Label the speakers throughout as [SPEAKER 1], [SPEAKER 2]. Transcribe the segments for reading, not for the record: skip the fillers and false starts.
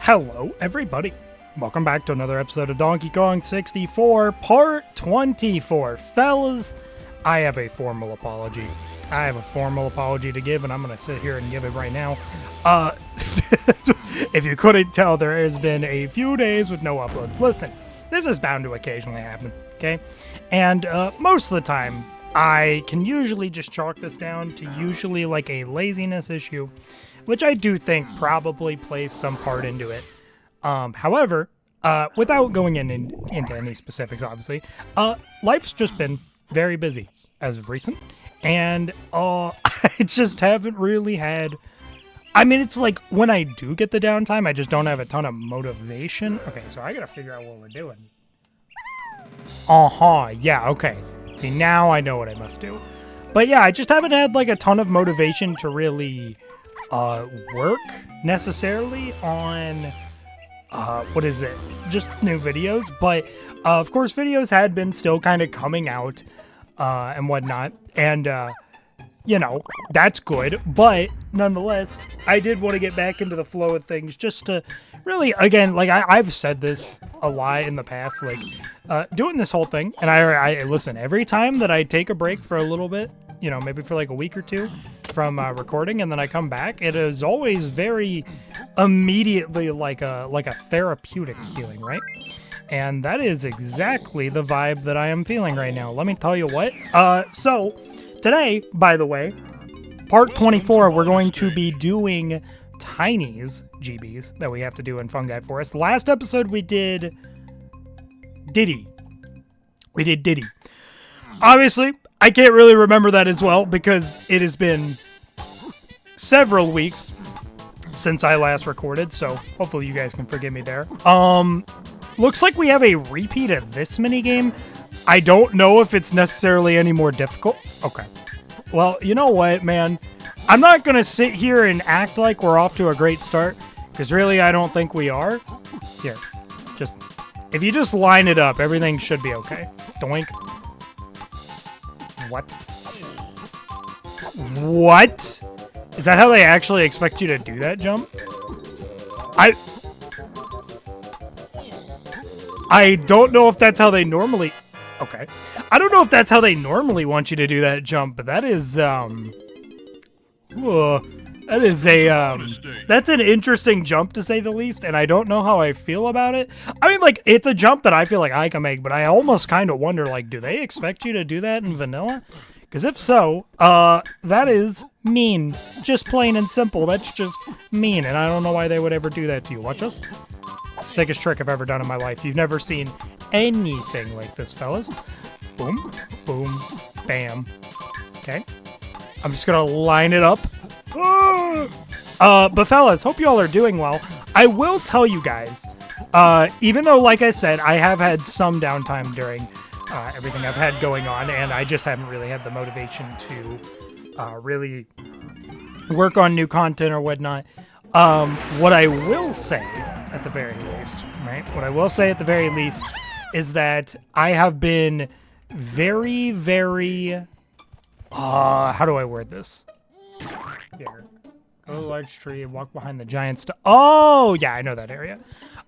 [SPEAKER 1] Hello, everybody. Welcome back to another episode of Donkey Kong 64, Part 24. Fellas, I have a formal apology. To give, and I'm going to sit here and give it right now. If you couldn't tell, there has been a few days with no uploads. Listen, this is bound to occasionally happen, okay? And most of the time, I can usually just chalk this down to usually like a laziness issue, which I do think probably plays some part into it. However, without going into any specifics, obviously, life's just been very busy as of recent, and I just haven't really had... I mean, it's like, when I do get the downtime, I just don't have a ton of motivation. Okay, so I gotta figure out what we're doing. Yeah, okay. See, now I know what I must do. But yeah, I just haven't had, like, a ton of motivation to really... work necessarily on just new videos, but of course videos had been still kind of coming out and whatnot, and you know, that's good, but nonetheless I did want to get back into the flow of things just to really, again, like I've said this a lot in the past, like doing this whole thing, and I listen, every time that I take a break for a little bit, you know, maybe for like a week or two from recording, and then I come back, it is always very immediately like a therapeutic feeling, right? And that is exactly the vibe that I am feeling right now. Let me tell you what. So today, by the way, part 24, we're going to be doing Tiny's GBs that we have to do in Fungi Forest. Last episode we did Diddy. Obviously, I can't really remember that as well because it has been several weeks since I last recorded, so hopefully you guys can forgive me there. Looks like we have a repeat of this minigame. I don't know if it's necessarily any more difficult. Okay. Well, you know what, man? I'm not going to sit here and act like we're off to a great start, because really I don't think we are. Here, if you just line it up, everything should be okay. Doink. What? Is that how they actually expect you to do that jump? I don't know if that's how they normally... Okay. I don't know if that's how they normally want you to do that jump, but that is, that's an interesting jump, to say the least, and I don't know how I feel about it. I mean, like, it's a jump that I feel like I can make, but I almost kind of wonder, like, do they expect you to do that in vanilla? Because if so, that is mean. Just plain and simple. That's just mean, and I don't know why they would ever do that to you. Watch this. Sickest trick I've ever done in my life. You've never seen anything like this, fellas. Boom, boom, bam. Okay. I'm just gonna line it up. But fellas, hope you all are doing well. I will tell you guys, even though, like I said, I have had some downtime during everything I've had going on, and I just haven't really had the motivation to really work on new content or whatnot. What I will say, at the very least, right? What I will say at the very least is that I have been very, very... how do I word this? Here. Go to the large tree and walk behind the giant Oh, yeah, I know that area.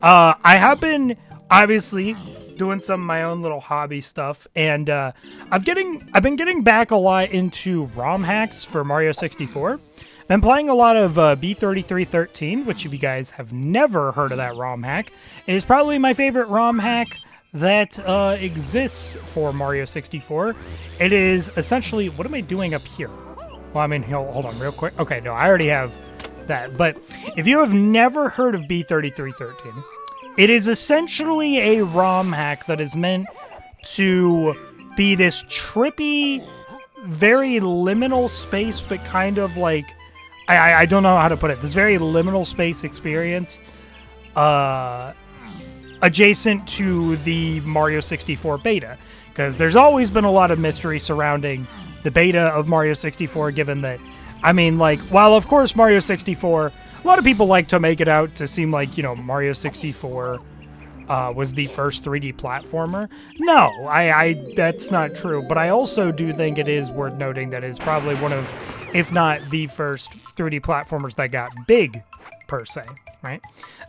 [SPEAKER 1] I have been, obviously, doing some of my own little hobby stuff, and I've been getting back a lot into ROM hacks for Mario 64. Been playing a lot of B3313, which if you guys have never heard of that ROM hack, it is probably my favorite ROM hack that exists for Mario 64. It is essentially, what am I doing up here? Well, I mean, hold on real quick. Okay, no, I already have that. But if you have never heard of B3313, it is essentially a ROM hack that is meant to be this trippy, very liminal space, but kind of like, I don't know how to put it, this very liminal space experience adjacent to the Mario 64 beta. Because there's always been a lot of mystery surrounding the beta of Mario 64, given that, I mean, like, while of course Mario 64, a lot of people like to make it out to seem like, you know, Mario 64 was the first 3D platformer. No, that's not true, but I also do think it is worth noting that it's probably one of, if not the first 3D platformers that got big per se, right?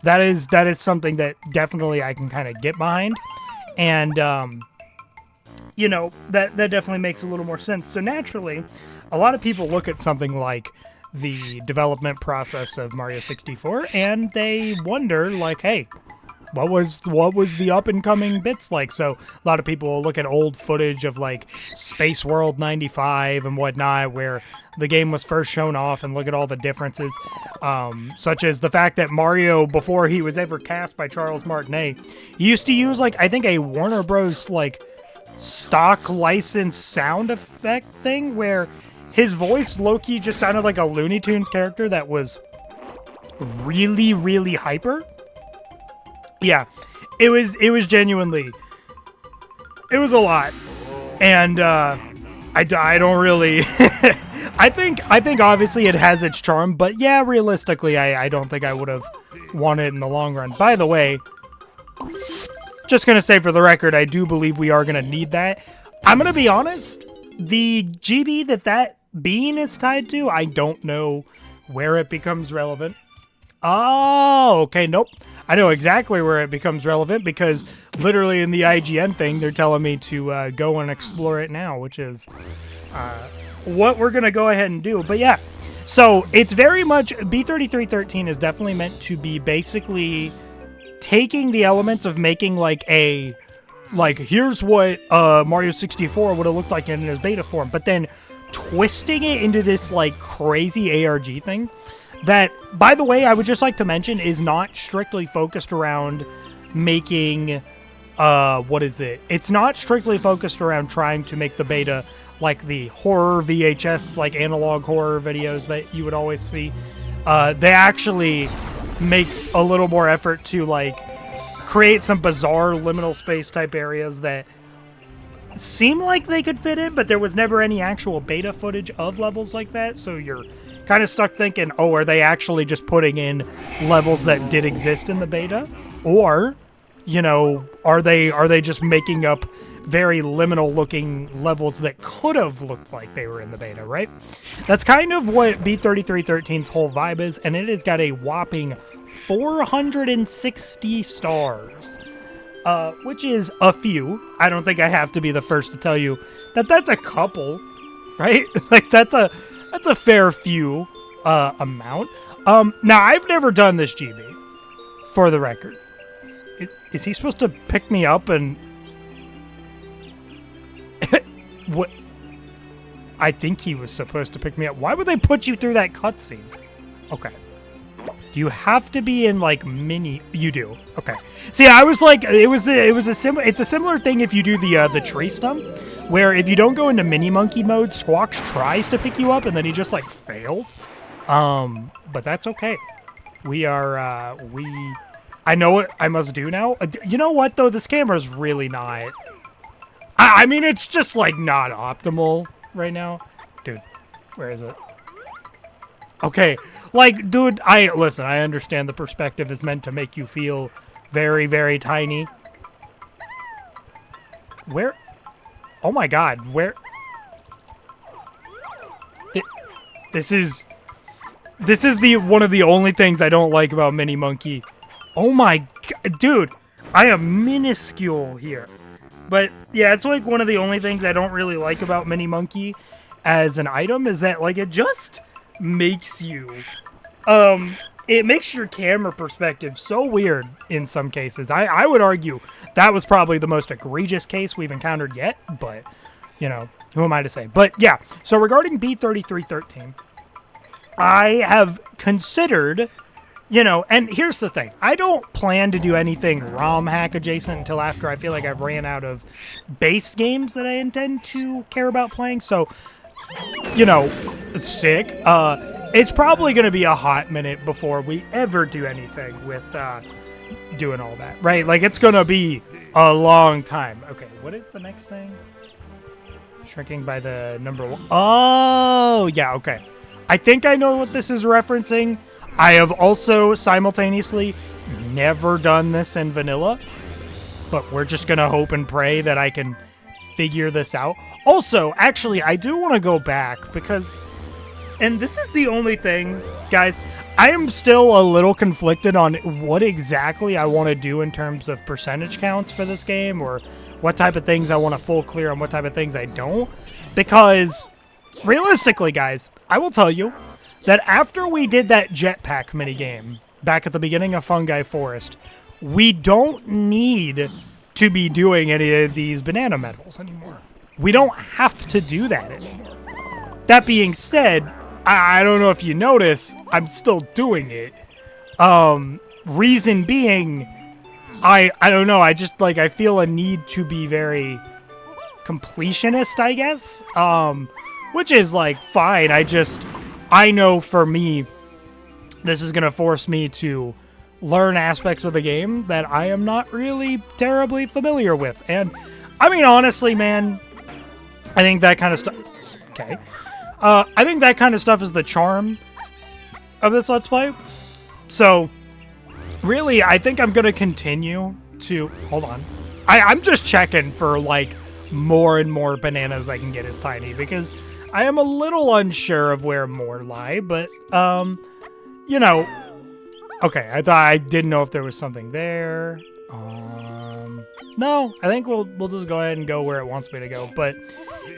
[SPEAKER 1] That is something that definitely I can kind of get behind, and you know, that definitely makes a little more sense. So naturally, a lot of people look at something like the development process of Mario 64 and they wonder, like, hey, what was the up and coming bits like? So a lot of people will look at old footage of like Space World 95 and whatnot, where the game was first shown off, and look at all the differences, such as the fact that Mario, before he was ever cast by Charles Martinet, he used to use like, I think, a Warner Bros. Like stock licensed sound effect thing where his voice low-key just sounded like a Looney Tunes character that was really, really hyper. Yeah, it was genuinely, it was a lot, and I don't really, I think obviously it has its charm, but yeah, realistically, I don't think I would have won it in the long run. By the way, just gonna say for the record, I do believe we are gonna need that. I'm gonna be honest, the GB that bean is tied to, I don't know where it becomes relevant. Oh, okay, nope. I know exactly where it becomes relevant, because literally in the IGN thing, they're telling me to go and explore it now, which is what we're going to go ahead and do. But yeah, so it's very much, B3313 is definitely meant to be basically taking the elements of making like here's what Mario 64 would have looked like in his beta form, but then twisting it into this like crazy ARG thing. That, by the way, I would just like to mention is not strictly focused around making, what is it? It's not strictly focused around trying to make the beta like the horror VHS, like analog horror videos that you would always see. They actually make a little more effort to like create some bizarre liminal space type areas that seem like they could fit in, but there was never any actual beta footage of levels like that, so you're kind of stuck thinking, oh, are they actually just putting in levels that did exist in the beta? Or, you know, are they just making up very liminal looking levels that could have looked like they were in the beta, right? That's kind of what B3313's whole vibe is, and it has got a whopping 460 stars. Which is a few. I don't think I have to be the first to tell you that that's a couple, right? Like that's a fair few amount. Now I've never done this, GB, for the record. Is he supposed to pick me up and what? I think he was supposed to pick me up. Why would they put you through that cutscene? Okay. Do you have to be in like mini? You do. Okay. See, I was like, it's a similar thing if you do the tree stump, where if you don't go into mini monkey mode, Squawks tries to pick you up and then he just like fails. But that's okay. I know what I must do now. You know what though? This camera's really not. I mean, it's just like not optimal right now, dude. Where is it? Okay. Like, dude, I understand the perspective is meant to make you feel very, very tiny. Where? Oh my god, where? This is one of the only things I don't like about Mini Monkey. Oh my god, dude, I am minuscule here. But yeah, it's like one of the only things I don't really like about Mini Monkey as an item is that like it just makes you it makes your camera perspective so weird in some cases. I would argue that was probably the most egregious case we've encountered yet, but you know, who am I to say? But yeah, so regarding B3313, I have considered, you know, and here's the thing, I don't plan to do anything ROM hack adjacent until after I feel like I've ran out of base games that I intend to care about playing, so you know, sick. It's probably going to be a hot minute before we ever do anything with doing all that, right? Like, it's going to be a long time. Okay, what is the next thing? Shrinking by the number one. Oh, yeah, okay. I think I know what this is referencing. I have also simultaneously never done this in vanilla, but we're just going to hope and pray that I can figure this out. Also, actually, I do want to go back because, and this is the only thing, guys, I am still a little conflicted on what exactly I want to do in terms of percentage counts for this game, or what type of things I want to full clear and what type of things I don't. Because, realistically, guys, I will tell you that after we did that jetpack minigame back at the beginning of Fungi Forest, we don't need to be doing any of these banana medals anymore. We don't have to do that anymore. That being said, I don't know if you notice, I'm still doing it. Reason being, I don't know, I just, like, I feel a need to be very completionist, I guess. Which is, like, fine. I know for me, this is going to force me to learn aspects of the game that I am not really terribly familiar with. And, I mean, honestly, man, I think that kind of stuff... Okay. I think that kind of stuff is the charm of this Let's Play. So, really, I think I'm going to continue to... Hold on. I'm just checking for, like, more and more bananas I can get as Tiny, because I am a little unsure of where more lie, but, you know... Okay, I didn't know if there was something there. No, I think we'll just go ahead and go where it wants me to go. But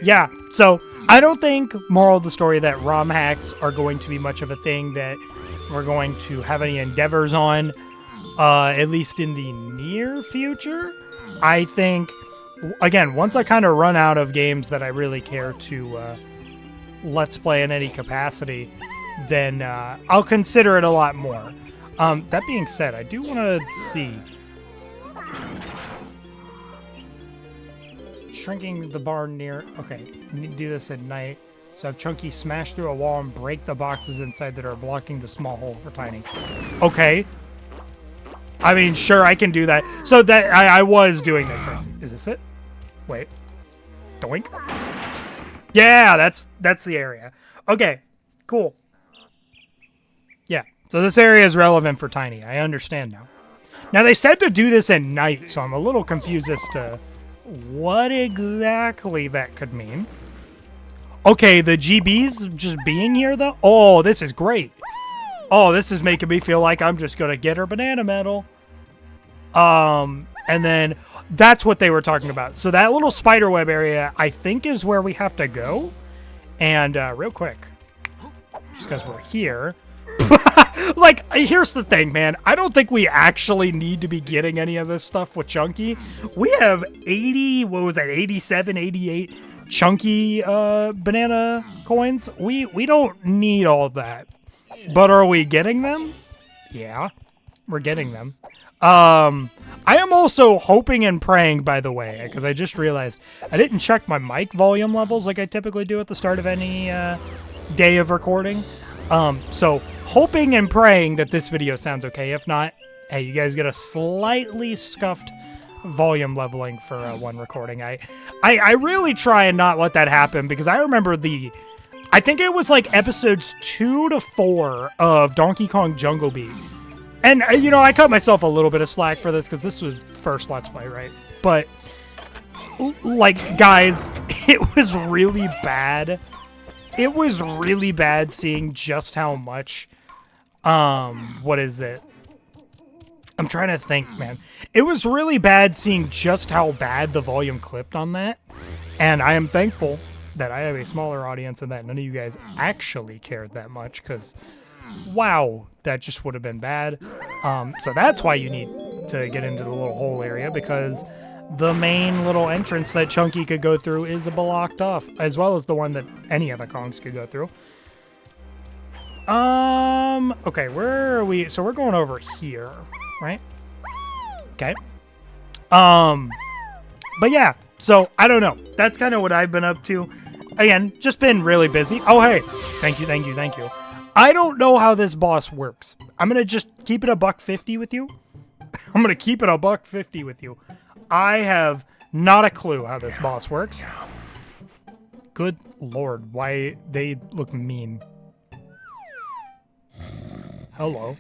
[SPEAKER 1] yeah, so I don't think, moral of the story, that ROM hacks are going to be much of a thing that we're going to have any endeavors on, at least in the near future. I think, again, once I kind of run out of games that I really care to Let's Play in any capacity, then I'll consider it a lot more. That being said, I do want to see... Shrinking the barn near... Okay, need to do this at night. So have Chunky smash through a wall and break the boxes inside that are blocking the small hole for Tiny. Okay. I mean, sure, I can do that. So that I was doing that correctly. Is this it? Wait. Doink. Yeah, that's the area. Okay, cool. Yeah, so this area is relevant for Tiny. I understand now. Now, they said to do this at night, so I'm a little confused as to what exactly that could mean. Okay, the GBs just being here, though? Oh, this is great. Oh, this is making me feel like I'm just going to get her banana medal. And then that's what they were talking about. So that little spiderweb area, I think, is where we have to go. And real quick, just because we're here... Like, here's the thing, man. I don't think we actually need to be getting any of this stuff with Chunky. We have 80, what was that, 87, 88 Chunky banana coins. We don't need all that. But are we getting them? Yeah, we're getting them. I am also hoping and praying, by the way, because I just realized I didn't check my mic volume levels like I typically do at the start of any day of recording. So hoping and praying that this video sounds okay. If not, hey, you guys get a slightly scuffed volume leveling for one recording. I really try and not let that happen, because I remember I think it was like episodes 2 to 4 of Donkey Kong Jungle Beat. And, you know, I cut myself a little bit of slack for this because this was first Let's Play, right? But, like, guys, it was really bad. It was really bad seeing just how much, what is it? I'm trying to think, man. It was really bad seeing just how bad the volume clipped on that. And I am thankful that I have a smaller audience and that none of you guys actually cared that much, because, wow, that just would have been bad. So that's why you need to get into the little hole area, because the main little entrance that Chunky could go through is blocked off, as well as the one that any of the Kongs could go through. Okay, where are we? So we're going over here, right? Okay. But yeah, so I don't know. That's kind of what I've been up to. Again, just been really busy. Oh, hey, thank you, thank you, thank you. I don't know how this boss works. I'm gonna just keep it $1.50 with you. I'm gonna keep it $1.50 with you. I have not a clue how this boss works. Good lord, why they look mean. Hello.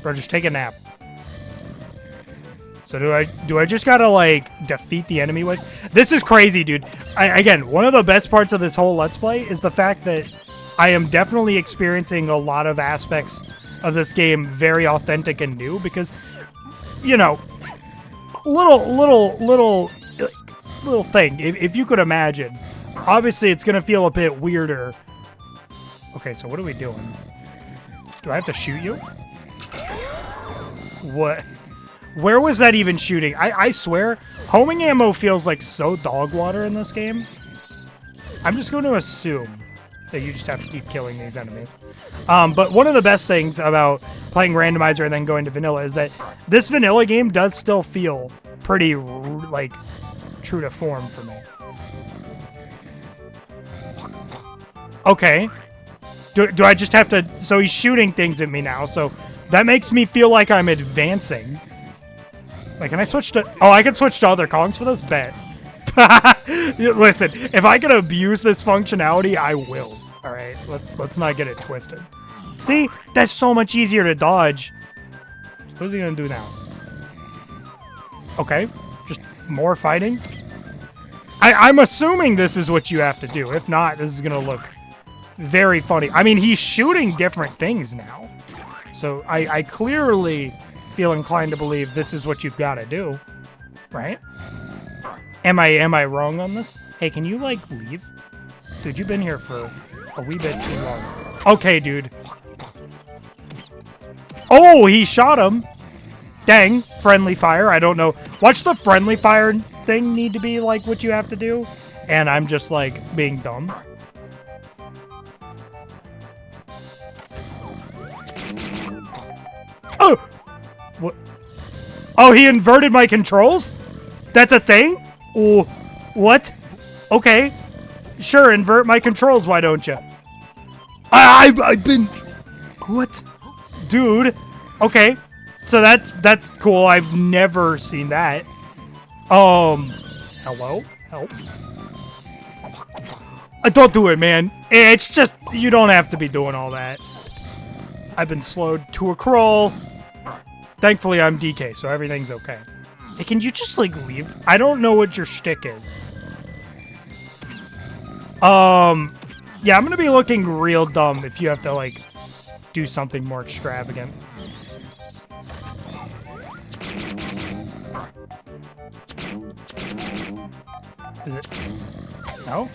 [SPEAKER 1] Bro, just take a nap. So do I just gotta, like, defeat the enemy waves? This is crazy, dude. Again, one of the best parts of this whole Let's Play is the fact that I am definitely experiencing a lot of aspects of this game very authentic and new because, you know, little thing. If you could imagine, obviously it's gonna feel a bit weirder. Okay, so what are we doing? Do I have to shoot you? What? Where was that even shooting? I swear, homing ammo feels like so dog water in this game. I'm just going to assume that you just have to keep killing these enemies. But one of the best things about playing randomizer and then going to vanilla is that this vanilla game does still feel pretty, like, true to form for me. Okay. Do I just have to... So he's shooting things at me now, so that makes me feel like I'm advancing. Like, can I switch to... Oh, I can switch to other Kongs for this? Bet. Listen, if I can abuse this functionality, I will. All right, let's not get it twisted. See? That's so much easier to dodge. What's he gonna do now? Okay, just more fighting. I'm assuming this is what you have to do. If not, this is gonna look very funny. I mean, he's shooting different things now. So I clearly feel inclined to believe this is what you've got to do. Right? Am I wrong on this? Hey, can you, like, leave? Dude, you've been here for a wee bit too long. Okay, dude. Oh, he shot him. Dang, friendly fire. I don't know. Watch the friendly fire thing need to be, like, what you have to do. And I'm just, like, being dumb. Oh! What? Oh, he inverted my controls? That's a thing? Oh, what? Okay. Sure, invert my controls, why don't you? I've been... What? Dude. Okay. So that's cool. I've never seen that. Hello? Help? Don't do it, man. It's just... You don't have to be doing all that. I've been slowed to a crawl. Thankfully, I'm DK, so everything's okay. Hey, can you just, like, leave? I don't know what your shtick is. Yeah, I'm gonna be looking real dumb if you have to, like, do something more extravagant. Is it? No?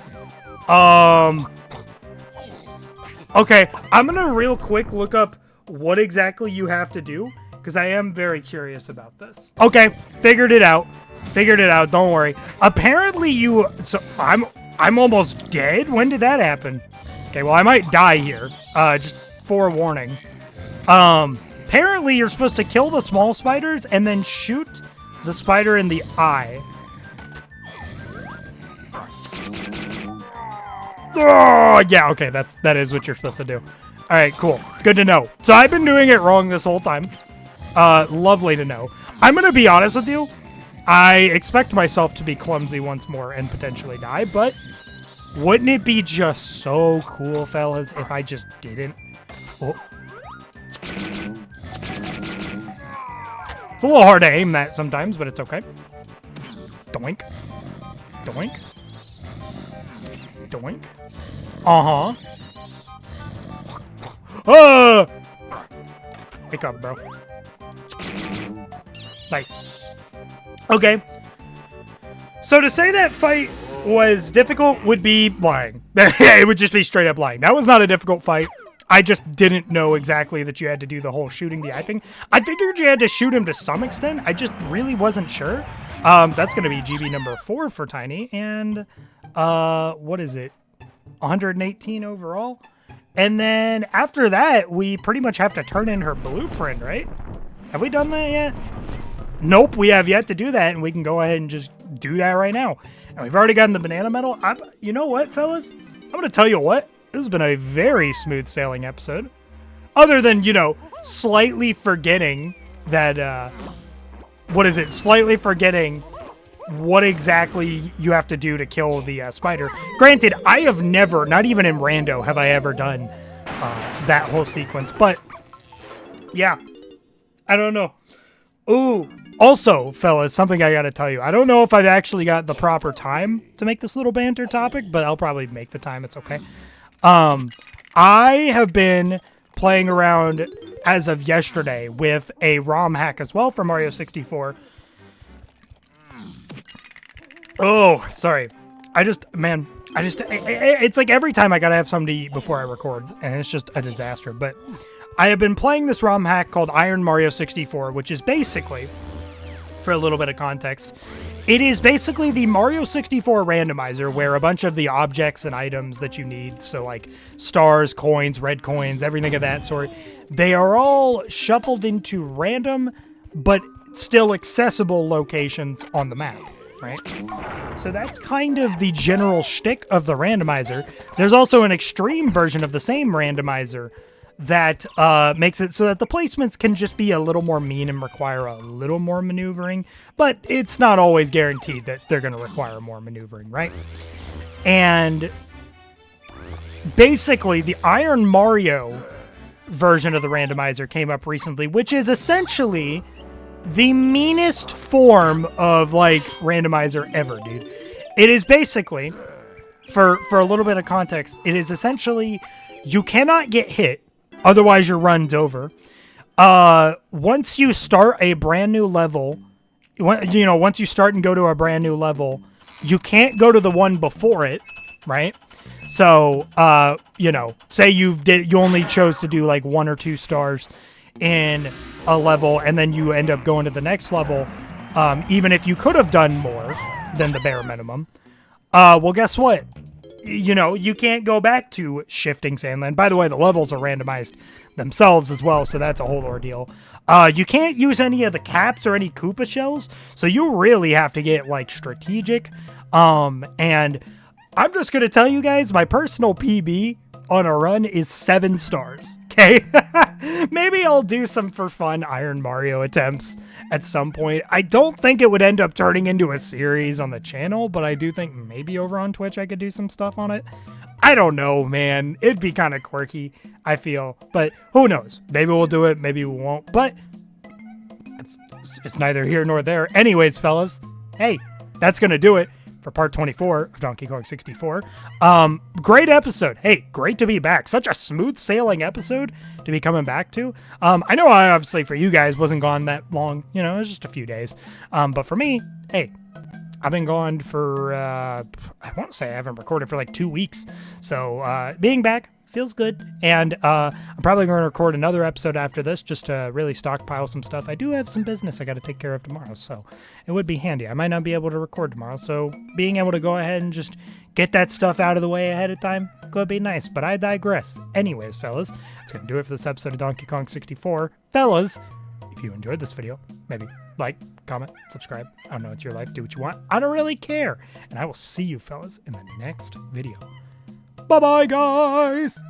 [SPEAKER 1] Okay, I'm gonna real quick look up what exactly you have to do, because I am very curious about this. Okay, figured it out. Figured it out, don't worry. Apparently you... So, I'm almost dead? When did that happen? Okay, well, I might die here. Just forewarning. Apparently you're supposed to kill the small spiders and then shoot the spider in the eye. Oh, yeah, okay, that is what you're supposed to do. All right, cool. Good to know. So I've been doing it wrong this whole time. Lovely to know. I'm gonna be honest with you. I expect myself to be clumsy once more and potentially die, but wouldn't it be just so cool, fellas, if I just didn't? Oh. It's a little hard to aim that sometimes, but it's okay. Doink. Doink. Doink. Uh-huh. Ah! Wake up, bro. Nice. Okay. So to say that fight was difficult would be lying. It would just be straight up lying. That was not a difficult fight. I just didn't know exactly that you had to do the whole shooting the eye thing. I figured you had to shoot him to some extent. I just really wasn't sure. That's going to be GB number 4 for Tiny. And what is it? 118 overall. And then after that, we pretty much have to turn in her blueprint, right? Have we done that yet? Nope, we have yet to do that, and we can go ahead and just do that right now. And we've already gotten the banana medal. You know what, fellas? I'm going to tell you what. This has been a very smooth sailing episode. Other than, you know, slightly forgetting that, what is it? Slightly forgetting what exactly you have to do to kill the spider. Granted, I have never, not even in Rando, have I ever done that whole sequence. But, yeah. I don't know. Ooh. Also, fellas, something I gotta tell you. I don't know if I've actually got the proper time to make this little banter topic, but I'll probably make the time. It's okay. I have been playing around as of yesterday with a ROM hack as well for Mario 64. Oh, sorry. It's like every time I gotta have something to eat before I record, and it's just a disaster. But I have been playing this ROM hack called Iron Mario 64, which is basically, for a little bit of context, it is basically the Mario 64 randomizer where a bunch of the objects and items that you need, so like stars, coins, red coins, everything of that sort, they are all shuffled into random but still accessible locations on the map, right? So that's kind of the general shtick of the randomizer. There's also an extreme version of the same randomizer that makes it so that the placements can just be a little more mean and require a little more maneuvering, but it's not always guaranteed that they're going to require more maneuvering, right? And basically, the Iron Mario version of the randomizer came up recently, which is essentially the meanest form of, like, randomizer ever, dude. It is basically, for a little bit of context, it is essentially, you cannot get hit, otherwise your run's over. Once you start a brand new level, once you start and go to a brand new level, you can't go to the one before it, right? So, say you only chose to do like 1 or 2 stars in a level, and then you end up going to the next level, even if you could have done more than the bare minimum. Well, guess what? You can't go back to Shifting Sandland. By the way, the levels are randomized themselves as well, so that's a whole ordeal. You can't use any of the caps or any Koopa shells, so you really have to get, like, strategic. And I'm just going to tell you guys, my personal PB on a run is 7 stars, okay? Maybe I'll do some for fun Iron Mario attempts at some point. I don't think it would end up turning into a series on the channel, but I do think maybe over on Twitch I could do some stuff on it. I don't know, man. It'd be kind of quirky, I feel. But who knows? Maybe we'll do it, maybe we won't. But it's neither here nor there. Anyways, fellas, hey, that's going to do it for part 24 of Donkey Kong 64. Great episode. Hey, great to be back. Such a smooth sailing episode to be coming back to. I know obviously for you guys wasn't gone that long. It was just a few days. But for me, hey, I've been gone for, I won't say I haven't recorded for like 2 weeks. So being back feels good. And I'm probably going to record another episode after this just to really stockpile some stuff. I do have some business I got to take care of tomorrow, so it would be handy. I might not be able to record tomorrow, so being able to go ahead and just get that stuff out of the way ahead of time could be nice, but I digress. Anyways, fellas, that's going to do it for this episode of Donkey Kong 64. Fellas, if you enjoyed this video, maybe like, comment, subscribe. I don't know, it's your life. Do what you want. I don't really care. And I will see you, fellas, in the next video. Bye-bye, guys!